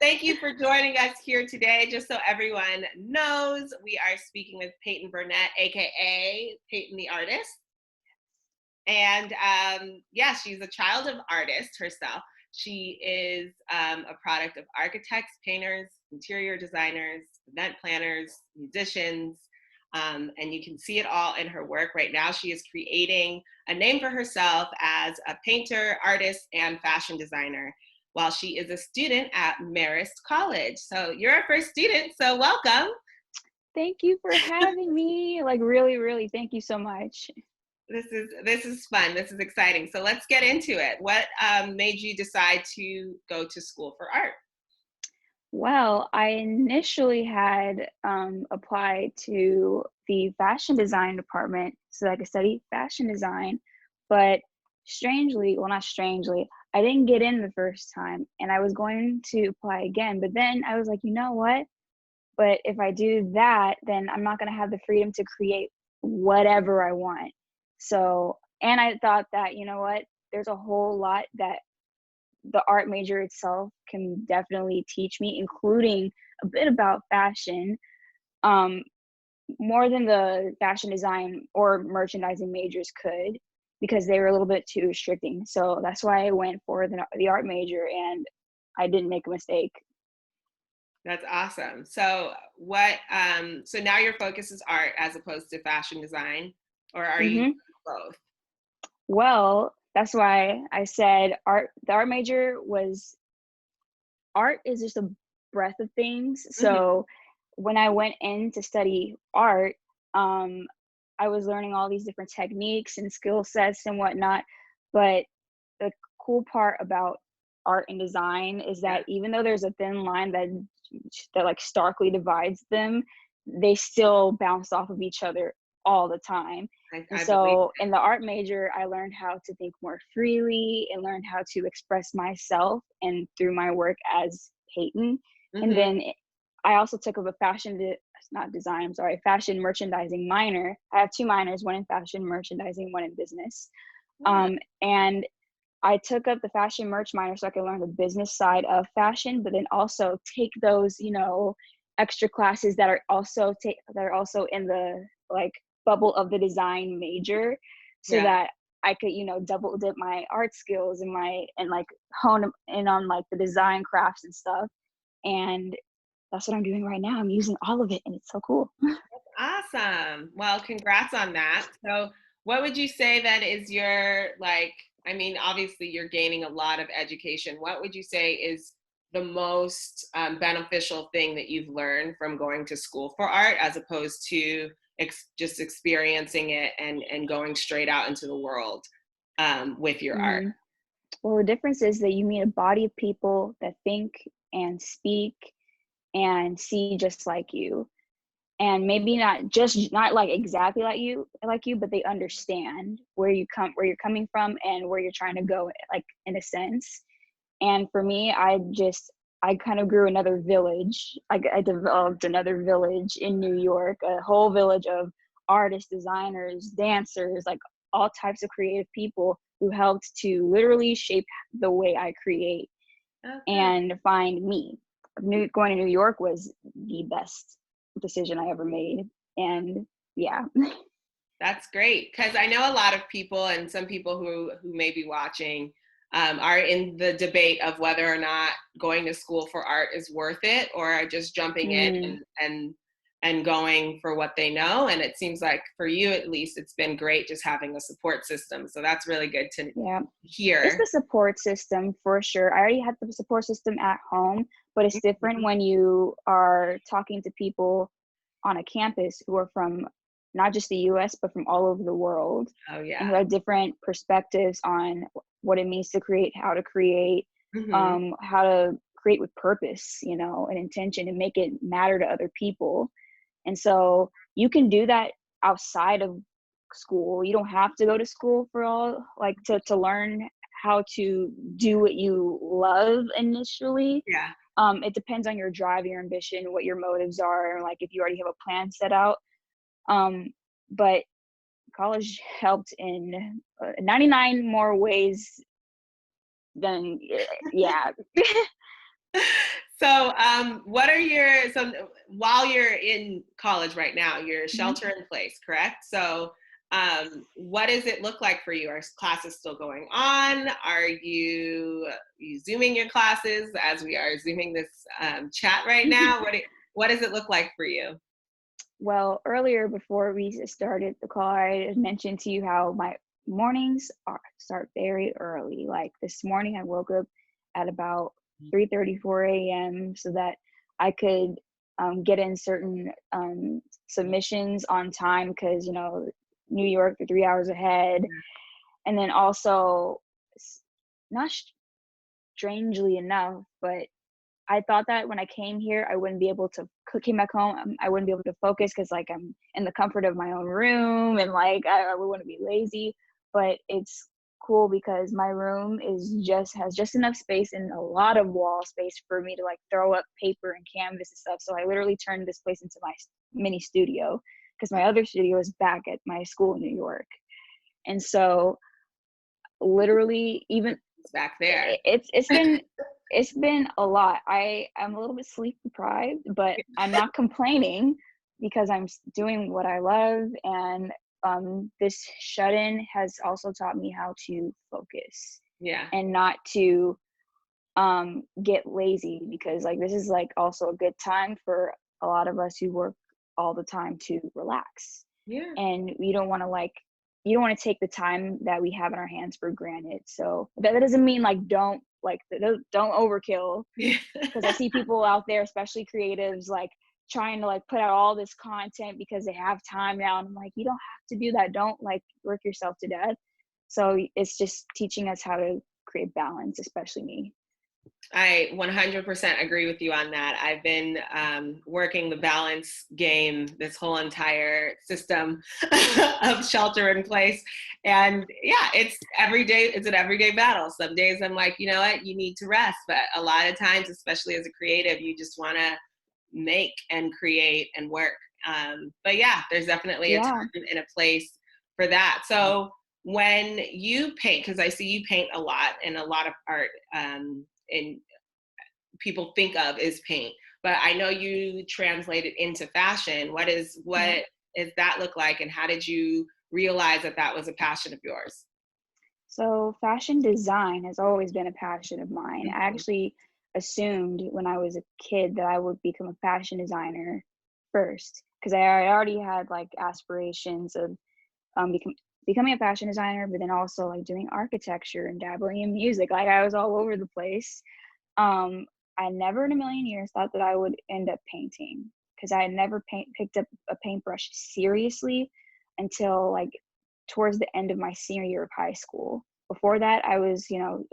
Thank you for joining us here today. Just so everyone knows, we are speaking with Peyton Burnett, aka Peyton the artist. And yeah, she's a child of artists herself. She is a product of architects, painters, interior designers, event planners, musicians, and you can see it all in her work right now. She is creating a name for herself as a painter, artist, and fashion designer while she is a student at Marist College. So you're our first student, so welcome. Thank you for having me. Like really, thank you so much. This is fun. This is exciting. So let's get into it. What made you decide to go to school for art? Well, I initially had applied to the fashion design department so that I could study fashion design, but strangely, well, not strangely, I didn't get in the first time and I was going to apply again. But then I was like, you know what? But if I do that, then I'm not going to have the freedom to create whatever I want. So, and I thought that, you know what? There's a whole lot that the art major itself can definitely teach me, including a bit about fashion, um, more than the fashion design or merchandising majors could, because they were a little bit too restricting. So that's why I went for the art major, and I didn't make a mistake. That's awesome. So what so now your focus is art as opposed to fashion design, or are you hmm both? Well, that's why I said art. The art major was art is just a breadth of things. Mhm. So when I went in to study art, um, I was learning all these different techniques and skill sets and whatnot. But the cool part about art and design is Yeah, that even though there's a thin line that like starkly divides them, they still bounce off of each other all the time. And I believe. so in the art major, I learned how to think more freely and learned how to express myself and through my work as Peyton. And Mhm. then I also took up a not design, I'm sorry, fashion merchandising minor. I have two minors, one in fashion merchandising, one in business. Yeah. And I took up the fashion merch minor so I could learn the business side of fashion, but then also take those, extra classes that are also in the like bubble of the design major, so Yeah. that I could, double dip my art skills and like hone in on like the design crafts and stuff. And that's what I'm doing right now. I'm using all of it and it's so cool. Awesome. Well, congrats on that. So, what would you say that is your like, I mean, obviously you're gaining a lot of education. What would you say is the most beneficial thing that you've learned from going to school for art as opposed to just experiencing it and going straight out into the world with your art? hmm Well, the difference is that you meet a body of people that think and speak and see just like you, and maybe not like exactly like you, but they understand where you're coming from and where you're trying to go, like in a sense. And for me, I kind of grew another village. I developed another village in New York, a whole village of artists, designers, dancers, like all types of creative people who helped to literally shape the way I create Okay. and find me. Going to New York was the best decision I ever made. And yeah. That's great because I know a lot of people and some people who may be watching are in the debate of whether or not going to school for art is worth it or just jumping in Mm, and going for what they know. And it seems like for you at least, it's been great just having a support system. So that's really good to yeah. It's hear. the support system for sure. I already had the support system at home, but it's different Mhm. when you are talking to people on a campus who are from not just the US, but from all over the world, Oh and who yeah. have different perspectives on what it means to create, how to create, Hmm. how to create with purpose, and intention, and make it matter to other people. And so you can do that outside of school. You don't have to go to school for all, like, to learn how to do what you love initially. Yeah. It depends on your drive, your ambition, what your motives are, like if you already have a plan set out. But college helped in 99 more ways than, yeah. So, what are your, so while you're in college right now, you're Mhm. shelter in place, correct? So, what does it look like for you? Are classes still going on? Are you Zooming your classes as we are Zooming this chat right now? What does it look like for you? Well, earlier before we started the call, I had mentioned to you how my mornings start very early. Like this morning, I woke up at about 3:30, 4 a.m. so that I could get in certain submissions on time because, New York, they're 3 hours ahead. And then also, not strangely enough, but I thought that when I came here, I wouldn't be able to came back home. I wouldn't be able to focus because like I'm in the comfort of my own room and like I would want to be lazy. But it's cool because my room has just enough space and a lot of wall space for me to like throw up paper and canvas and stuff. So I literally turned this place into my mini studio because my other studio is back at my school in New York. And so literally even It's back there. it's been a lot. I'm a little bit sleep deprived, but I'm not complaining because I'm doing what I love. And this shut-in has also taught me how to focus Yeah. and not to get lazy, because like this is like also a good time for a lot of us who work all the time to relax. Yeah. And you don't want to take the time that we have in our hands for granted. So that doesn't mean like don't overkill, Yeah. because I see people out there, especially creatives, like trying to like put out all this content because they have time now, and I'm like, you don't have to do that. Don't like work yourself to death. So it's just teaching us how to create balance, especially me. I 100% agree with you on that. I've been working the balance game this whole entire system of shelter in place. And yeah, it's every day, it's an everyday battle. Some days I'm like, you know what, you need to rest. But a lot of times, especially as a creative, you just want to make and create and work. But yeah, there's definitely a time Yeah. and a place for that. So when you paint, because I see you paint a lot and a lot of art, and people think of is paint, but I know you translate it into fashion. What Yeah. does that look like, and how did you realize that that was a passion of yours? So fashion design has always been a passion of mine. I Mhm. actually assumed when I was a kid that I would become a fashion designer first, because I already had like aspirations of becoming a fashion designer, but then also like doing architecture and dabbling in music. Like I was all over the place. Um, I never in a million years thought that I would end up painting, because I had never picked up a paintbrush seriously until like towards the end of my senior year of high school. Before that, I was,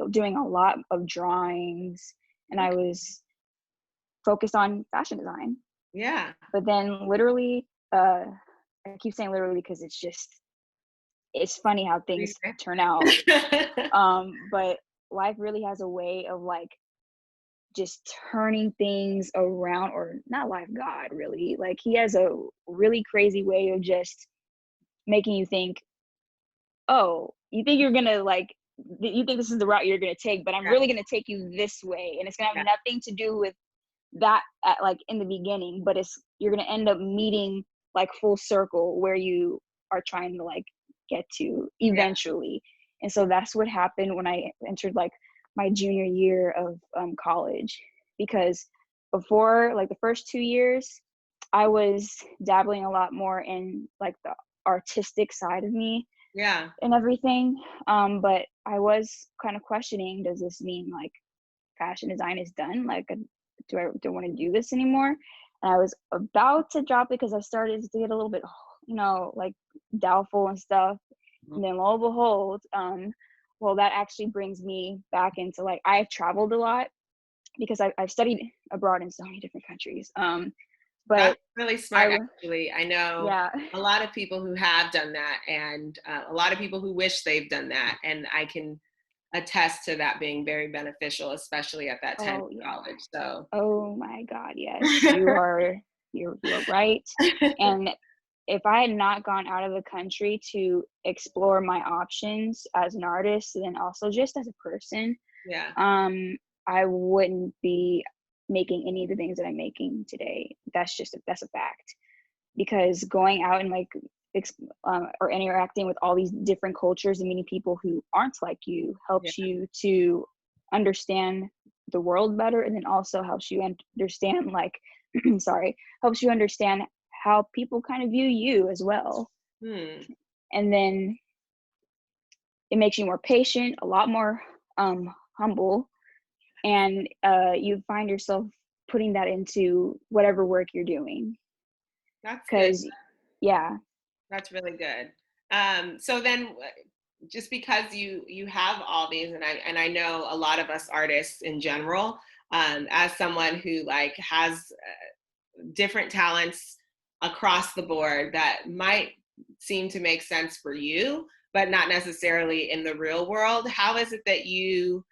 doing a lot of drawings, and I Okay. was focused on fashion design. Yeah. But then literally, I keep saying literally because it's funny how things turn out. But life really has a way of like just turning things around, or not life, God really. Like he has a really crazy way of just making you think, oh, you think you're gonna like you think this is the route you're gonna take, but I'm Yeah. really gonna take you this way, and it's gonna have Yeah. nothing to do with that at, like in the beginning, but you're gonna end up meeting like full circle where you are trying to like get to Yeah. eventually. And so that's what happened when I entered like my junior year of college, because before like the first 2 years, I was dabbling a lot more in like the artistic side of me Yeah. and everything. But I was kind of questioning, does this mean like fashion design is done? Like, do I don't want to do this anymore? And I was about to drop it because I started to get a little bit, like doubtful and stuff. And then lo and behold, well, that actually brings me back into like, I've traveled a lot because I've studied abroad in so many different countries. That's But really I, smart, actually. I know yeah, a lot of people who have done that, and a lot of people who wish they've done that. And I can attest to that being very beneficial, especially at that time oh in yeah, college. So, oh my God, yes, you are right. And if I had not gone out of the country to explore my options as an artist and also just as a person, yeah. I wouldn't be making any of the things that I'm making today. That's a fact. Because going out and like or interacting with all these different cultures and meeting people who aren't like you helps you to understand the world better, and then also helps you understand like helps you understand how people kind of view you as well. And then it makes you more patient, a lot more humble, and you find yourself putting that into whatever work you're doing. That's good. Yeah. That's really good. So then, just because you have all these, and I know a lot of us artists in general, as someone who like has different talents across the board that might seem to make sense for you, but not necessarily in the real world. How is it that you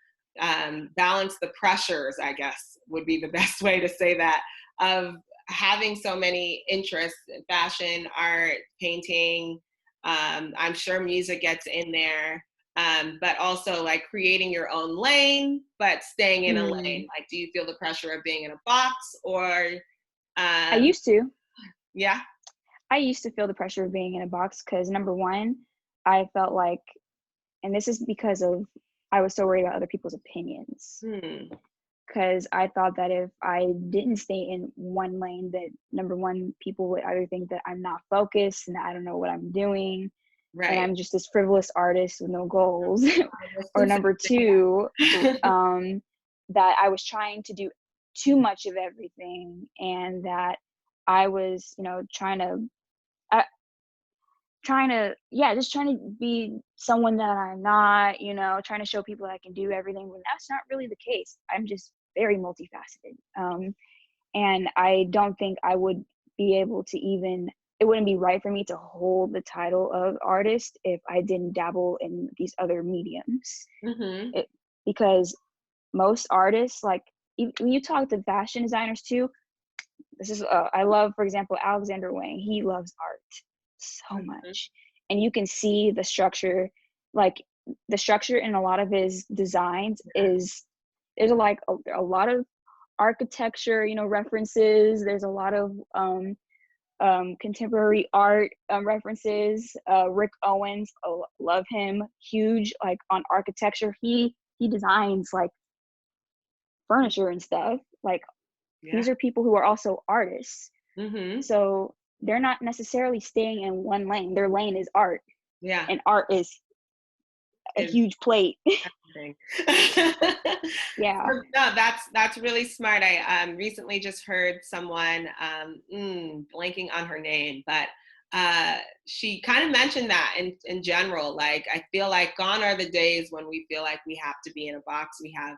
balance the pressures, I guess would be the best way to say that, of having so many interests in fashion, art, painting, I'm sure music gets in there, but also like creating your own lane, but staying in a lane. Like, do you feel the pressure of being in a box, or I used to. Yeah. I used to feel the pressure of being in a box because, number one, I felt like, and this is because of, I was so worried about other people's opinions. Because I thought that if I didn't stay in one lane, that number one, people would either think that I'm not focused and that I don't know what I'm doing, right, and I'm just this frivolous artist with no goals, or number two, that I was trying to do too much of everything, and that I was, trying to just trying to be someone that I'm not, trying to show people that I can do everything, when that's not really the case. I'm just very multifaceted. And I don't think I would be able to it wouldn't be right for me to hold the title of artist if I didn't dabble in these other mediums. Because most artists, like, when you talk to fashion designers too, this is, I love, for example, Alexander Wang. He loves art so much. And you can see the structure, like the structure in a lot of his designs is, there's a lot of architecture, references. There's a lot of contemporary art references. Rick Owens, love him, huge like on architecture. He designs like furniture and stuff. Like, these are people who are also artists. So they're not necessarily staying in one lane. Their lane is art. And art is a huge plate. Yeah. No, that's really smart. I recently just heard someone, blanking on her name, but she kind of mentioned that in general. Like, I feel like gone are the days when we feel like we have to be in a box. We have,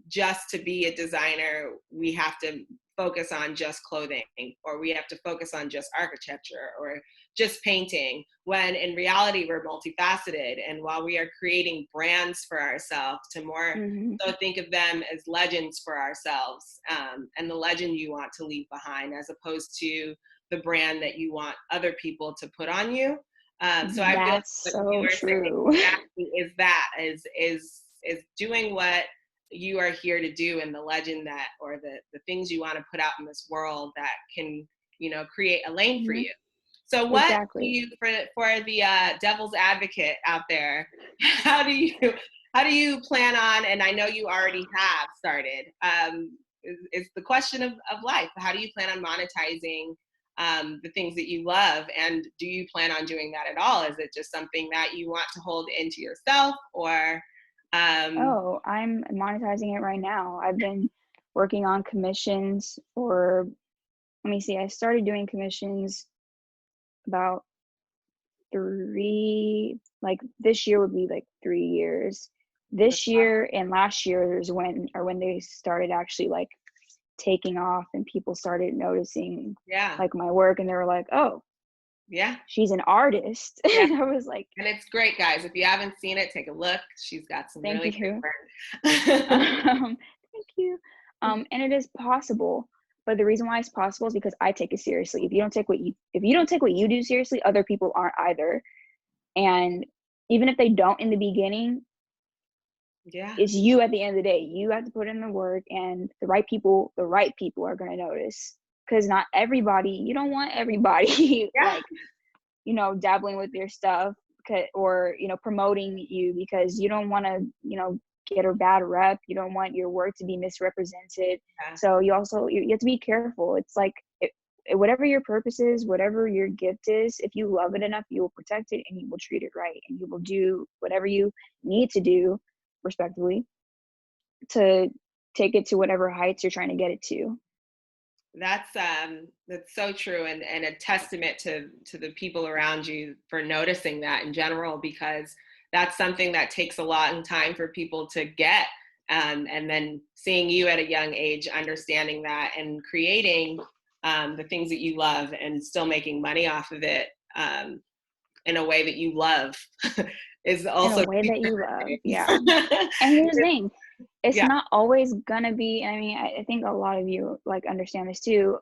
just to be a designer, we have to focus on just clothing, or we have to focus on just architecture or just painting, when in reality we're multifaceted. And while we are creating brands for ourselves, to more so think of them as legends for ourselves, and the legend you want to leave behind, as opposed to the brand that you want other people to put on you. So I feel like so you are true. Exactly, is doing what you are here to do, and the legend that, or the things you want to put out in this world that can, create a lane for you. So what do you, for the devil's advocate out there, how do you plan on, and I know you already have started, is the question of life. How do you plan on monetizing the things that you love? And do you plan on doing that at all? Is it just something that you want to hold into yourself, or I'm monetizing it right now. I've been working on commissions for, let me see, I started doing commissions about this year would be like 3 years. This year and last year is when they started actually like taking off, and people started noticing like my work, and they were like, oh, she's an artist. I was like, and it's great, guys. If you haven't seen it, take a look. She's got some really great work. Thank you. And it is possible, but the reason why it's possible is because I take it seriously. If you don't take what you do seriously, other people aren't either. And even if they don't in the beginning, Yeah. it's you at the end of the day. You have to put in the work, and the right people are going to notice, because not everybody, you don't want everybody Yeah. like, dabbling with your stuff, or, promoting you, because you don't want to, get a bad rep. You don't want your work to be misrepresented. Yeah. So you have to be careful. It's like, whatever your purpose is, whatever your gift is, if you love it enough, you will protect it and you will treat it right, and you will do whatever you need to do, respectively, to take it to whatever heights you're trying to get it to. That's so true, and a testament to the people around you for noticing that in general, because that's something that takes a lot of time for people to get, and then seeing you at a young age understanding that and creating the things that you love and still making money off of it, in a way that you love is In a also way that you love, yeah. great. And here's the thing, it's Yeah, not always gonna be, I mean, I think a lot of you like understand this too.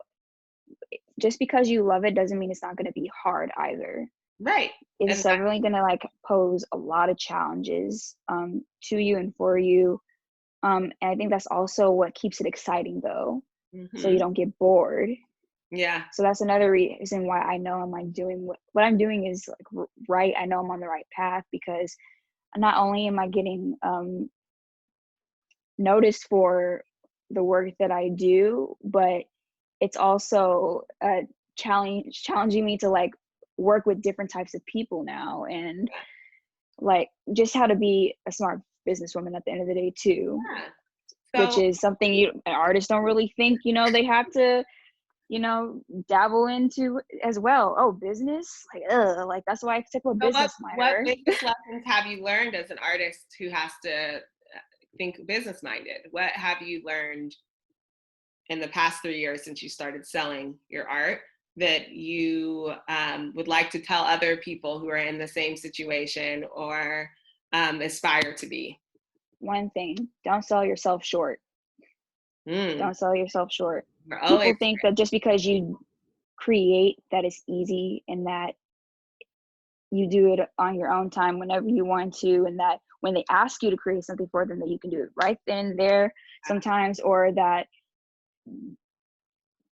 Just because you love it doesn't mean it's not gonna be hard either. right. It's And certainly gonna like pose a lot of challenges to you and for you. And I think that's also what keeps it exciting though, so you mhm, don't get bored. yeah, So that's another reason why I know I'm like doing what I'm doing is like right. I know I'm on the right path, because not only am I getting noticed for the work that I do, but it's also challenging me to like work with different types of people now, and like just how to be a smart businesswoman at the end of the day too, yeah. which So is something artists don't really think, they have to, dabble into as well. Oh, business, like that's why I took a So what business what minor. business lessons have you learned as an artist who has to think business minded? What have you learned in the past 3 years since you started selling your art that you would like to tell other people who are in the same situation or aspire to be? One thing, don't sell yourself short. Mm, Don't sell yourself short. we're People always think that just because you create, that it's easy, and that you do it on your own time whenever you want to, and that when they ask you to create something for them, that you can do it right then and there sometimes, or that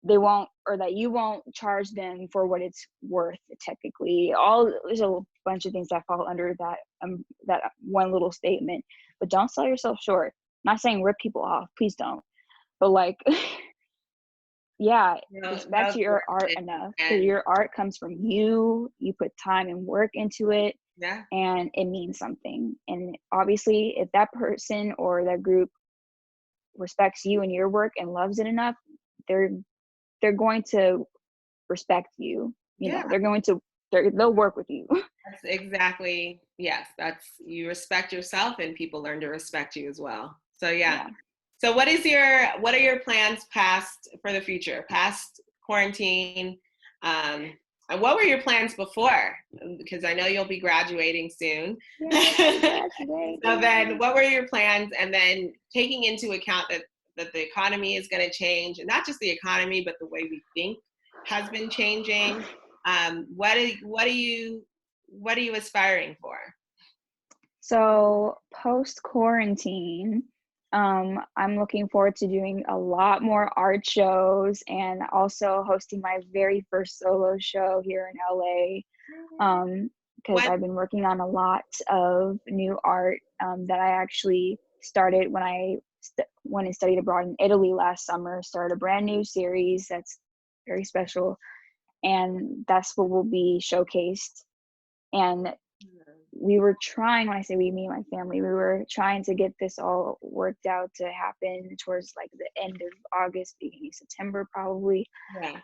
they won't, or that you won't charge them for what it's worth. Technically, all there's a bunch of things that fall under that one little statement. But don't sell yourself short. I'm not saying rip people off, please don't, but like yeah, no respect your art thing. enough, because And your art comes from you. You put time and work into it, yeah, and it means something. And obviously, if that person or that group respects you and your work and loves it enough, they're going to respect you. yeah, They're going to they'll work with you. that's exactly, yes, that's, you respect yourself and people learn to respect you as well. So yeah. Yeah. So what are your plans past for the future, past quarantine? And what were your plans before? Because I know you'll be graduating soon. Yay, So then graduating. what were your plans? And then taking into account that the economy is going to change, and not just the economy, but the way we think has been changing. What are you aspiring for? So post quarantine, I'm looking forward to doing a lot more art shows, and also hosting my very first solo show here in LA. Because What I've been working on a lot of new art that I actually started when I went and studied abroad in Italy last summer. Started a brand new series that's very special, and that's what will be showcased. And we were trying, when I say we, me and my family, we were trying to get this all worked out to happen towards like the end of August, beginning of September, probably. yeah.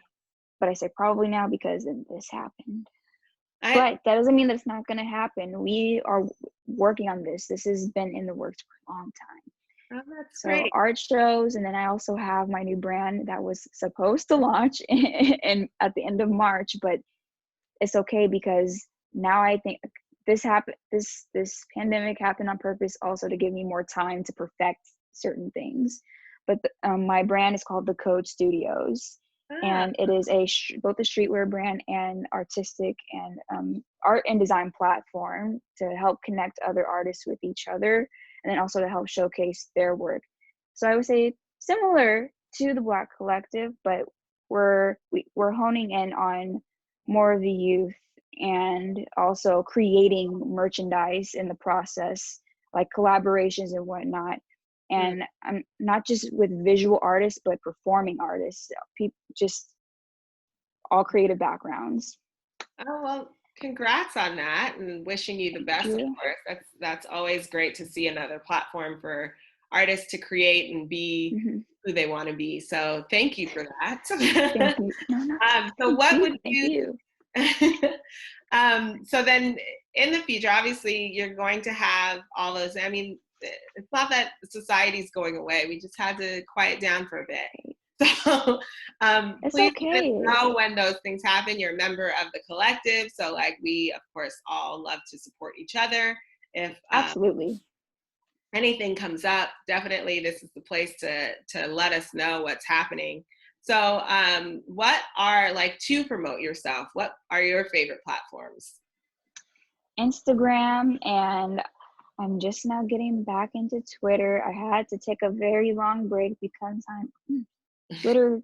But I say probably now because then this happened. I But that doesn't mean that it's not going to happen. We are working on this. This has been in the works for a long time. Oh, that's So great. art shows, and then I also have my new brand that was supposed to launch in at the end of March, but it's okay, because now I think this happened. This pandemic happened on purpose, also to give me more time to perfect certain things. But my brand is called The Code Studios, Ah, and it is both a streetwear brand and artistic and art and design platform to help connect other artists with each other. and then also to help showcase their work. So I would say similar to the Black Collective, but we're honing in on more of the youth and also creating merchandise in the process, like collaborations and whatnot. Mm. And I'm not just with visual artists, but performing artists, people just all creative backgrounds. Oh, well, congrats on that and wishing you the Thank best, of you. course. That's always great to see another platform for artists to create and be Hmm. who they want to be. So thank you for Thank that. you. No, no, So thank what you. would Thank you you. so then in the future, obviously you're going to have all those. I mean, it's not that society's going away. We just had to quiet down for a bit. So It's please let us okay. know when those things happen. You're a member of the collective. So like we, of course, all love to support each other. If Absolutely. anything comes up, definitely this is the place to let us know what's happening. So what are like to promote yourself? What are your favorite platforms? Instagram, and I'm just now getting back into Twitter. I had to take a very long break because Twitter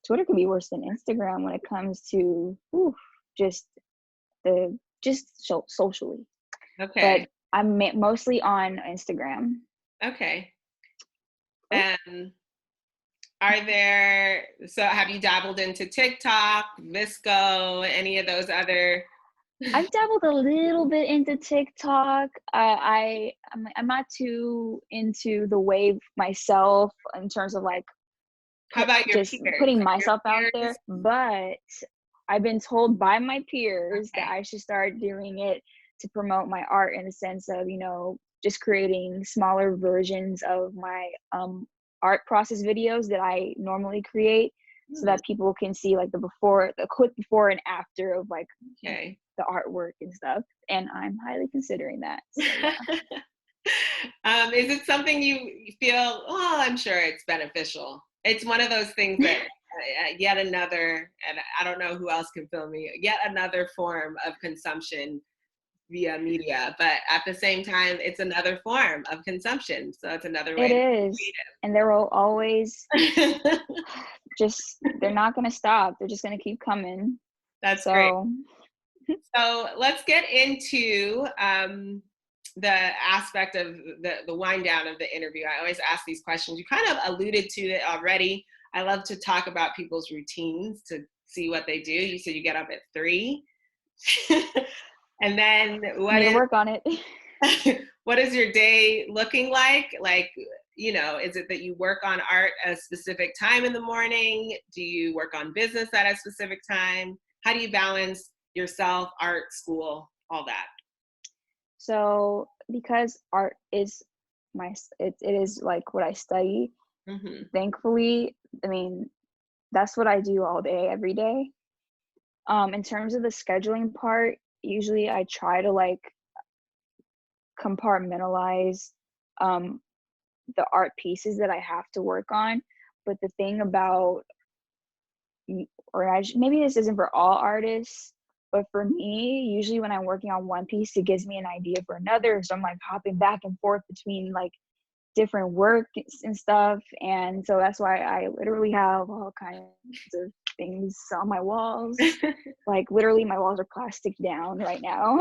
Twitter can be worse than Instagram when it comes to just socially. But Okay. I'm mostly on Instagram. Okay. Oh, And are there, so have you dabbled into TikTok, Visco, any of those other? I've dabbled a little bit into TikTok. I'm not too into the wave myself in terms of like How about your just peers? putting Like your myself out there, peers? but I've been told by my peers that Okay. I should start doing it to promote my art in the sense of, just creating smaller versions of my art process videos that I normally create so Hmm, that people can see like the quick before and after of like okay. the artwork and stuff. And I'm highly considering that. So yeah. Is it something you feel, well, I'm sure it's beneficial. It's one of those things that yet another, and I don't know who else can fill me, yet another form of consumption via media, but at the same time, it's another form of consumption. So it's another It way to is. And there will always be creative. they're not going to stop. They're just going to keep coming. That's great. So, So let's get into the aspect of the wind down of the interview. I always ask these questions. You kind of alluded to it already. I love to talk about people's routines to see what they do. You said you get up at 3. And then I need to work on it. what is your day looking like? Like, is it that you work on art at a specific time in the morning? Do you work on business at a specific time? How do you balance yourself, art, school, all that? So, because art is it is like what I study, Hmm. thankfully, I mean, that's what I do all day, every day. In terms of the scheduling part, usually I try to like compartmentalize um, the art pieces that I have to work on. But the thing about maybe this isn't for all artists, but for me, usually when I'm working on one piece, it gives me an idea for another. So I'm like hopping back and forth between like different work and stuff. And so that's why I literally have all kinds of things on my walls. Like literally my walls are plastic down right now.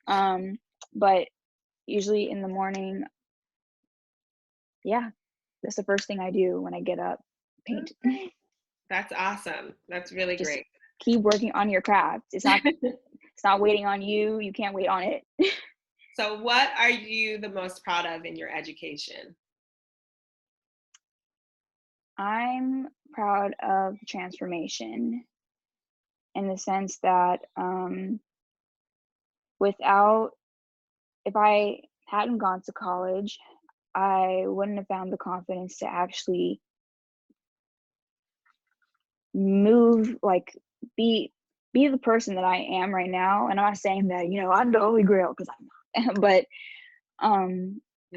um, but usually in the morning, yeah, that's the first thing I do when I get up, paint. Okay. That's awesome. That's really Just great. keep working on your craft. It's not waiting on you. You can't wait on it. So, what are you the most proud of in your education? I'm proud of the transformation in the sense that without, if I hadn't gone to college, I wouldn't have found the confidence to actually move, like be be the person that I am right now. And I'm not saying that, I'm the holy grail because I'm not. But I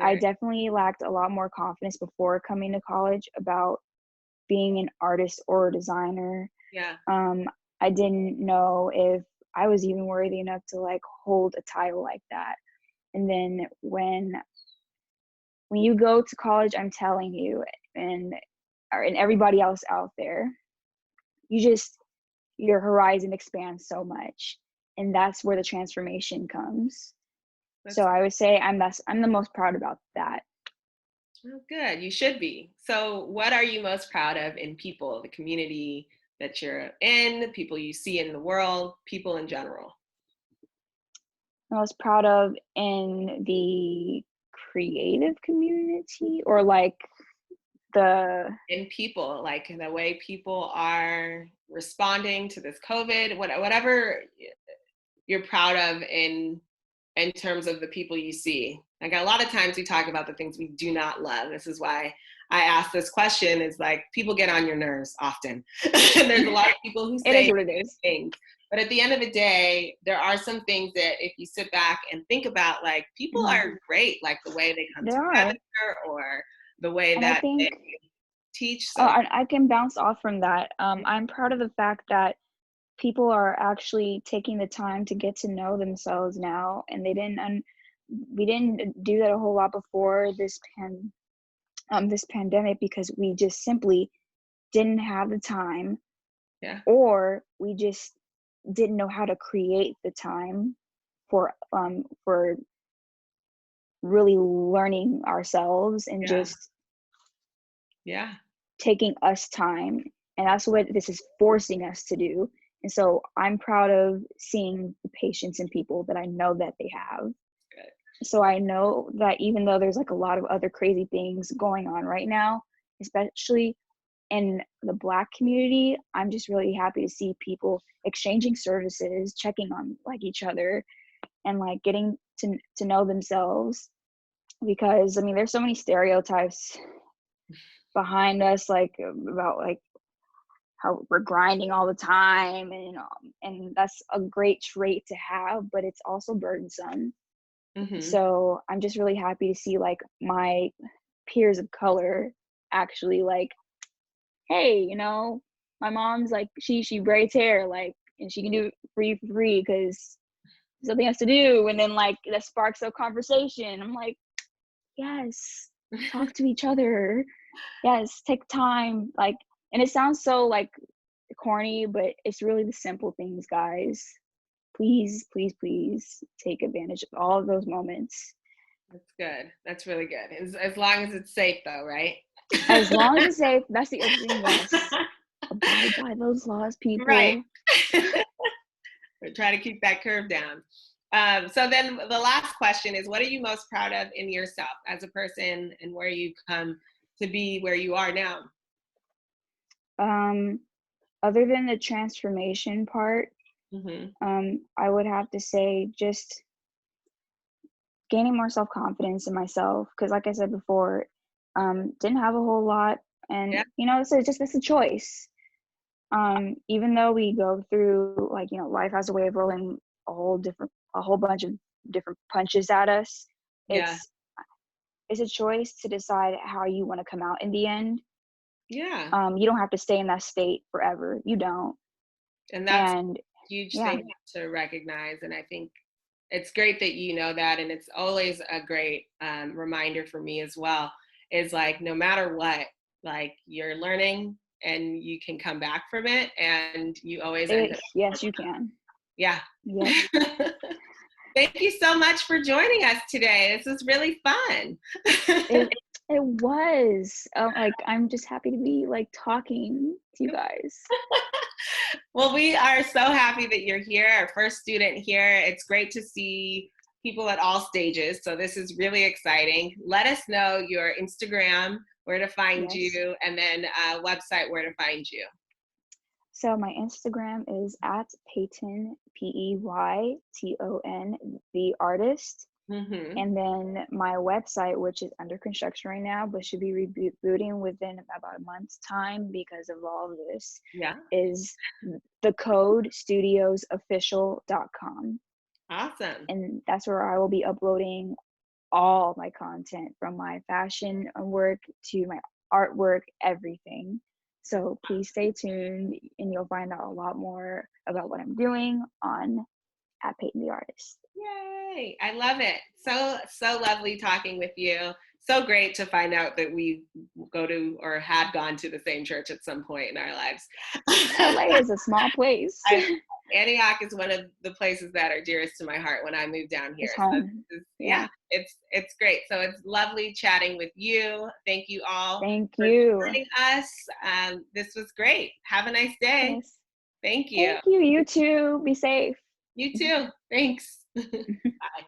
Right. definitely lacked a lot more confidence before coming to college about being an artist or a designer. Yeah. Um, I didn't know if I was even worthy enough to like hold a title like that. And then when when you go to college, I'm telling you, and everybody else out there, your horizon expands so much, and that's where the transformation comes. So That's I would say I'm the most proud about that. oh, good. You should be. So, what are you most proud of in people, the community that you're in, the people you see in the world, people in general? I was proud of in the creative community, or like the In people, like the way people are responding to this COVID, whatever you're proud of in terms of the people you see. Like a lot of times we talk about the things we do not love. This is why I ask this question, is like people get on your nerves often. And there's a lot of people who it is say what it is. things. But at the end of the day, there are some things that if you sit back and think about, like people Mhm. are great, like the way they come There together are, or the way and I that they think teach. So I can bounce off from that. I'm proud of the fact that people are actually taking the time to get to know themselves now, and we didn't do that a whole lot before this pandemic, because we just simply didn't have the time, yeah, or we just didn't know how to create the time for really learning ourselves and yeah, just yeah. taking us time. And that's what this is forcing us to do. And so I'm proud of seeing the patience in people that I know that they have. Good. So I know that even though there's like a lot of other crazy things going on right now, especially in the Black community, I'm just really happy to see people exchanging services, checking on like each other, and like getting to know themselves. Because I mean, there's so many stereotypes behind us, like about like how we're grinding all the time, and that's a great trait to have, but it's also burdensome. Mm-hmm. So I'm just really happy to see like my peers of color actually like, hey, my mom's like, she braids hair, like, and she can do it for free because something else to do, and then like that sparks a conversation. I'm like, yes, talk to each other, yes, take time, like, and it sounds so like corny, but it's really the simple things, guys. Please, please, please take advantage of all of those moments. That's good. That's really good. As long as it's safe, though, right? As long as it's safe, that's the other thing, yes. Abide by those laws, Right. people. We try to keep that curve down. So then the last question is, what are you most proud of in yourself as a person and where you come to be where you are now? Um, Other than the transformation part, Mm-hmm. I would have to say just gaining more self-confidence in myself, because like I said before, didn't have a whole lot, and Yeah. so it's a choice. Even though we go through, like, life has a way of rolling a whole bunch of different punches at us. Yeah. It's a choice to decide how you want to come out in the end. Yeah. You don't have to stay in that state forever. You don't. And that's a And huge yeah, thing to recognize. And I think it's great that you know that. And it's always a great reminder for me as well, is like, no matter what, like you're learning and you can come back from it and you always end up. yes, you can. Yeah. Yes, Thank you so much for joining us today. This was really fun. it it was. Like, I'm just happy to be like talking to you guys. Well, we are so happy that you're here, our first student here. It's great to see people at all stages. So this is really exciting. Let us know your Instagram, where to find Yes. you, and then website, where to find you. So my Instagram is at Peyton, Peyton, the artist. Mm-hmm. And then my website, which is under construction right now, but should be rebooting within about a month's time because of all of this, Yeah. is thecodestudiosofficial.com. Awesome. And that's where I will be uploading all my content, from my fashion work to my artwork, everything. So please stay tuned, and you'll find out a lot more about what I'm doing on at Peyton the Artist. Yay. I love it. So lovely talking with you. so great to find out that we go to or had gone to the same church at some point in our lives. LA is a small place. Antioch is one of the places that are dearest to my heart when I moved down here. It's So home. yeah, Yeah. it's great. So it's lovely chatting with you. Thank you all Thank for you. joining us. This was great. Have a nice day. Yes. Thank you. Thank you. You too. Be safe. You too. Thanks. Bye.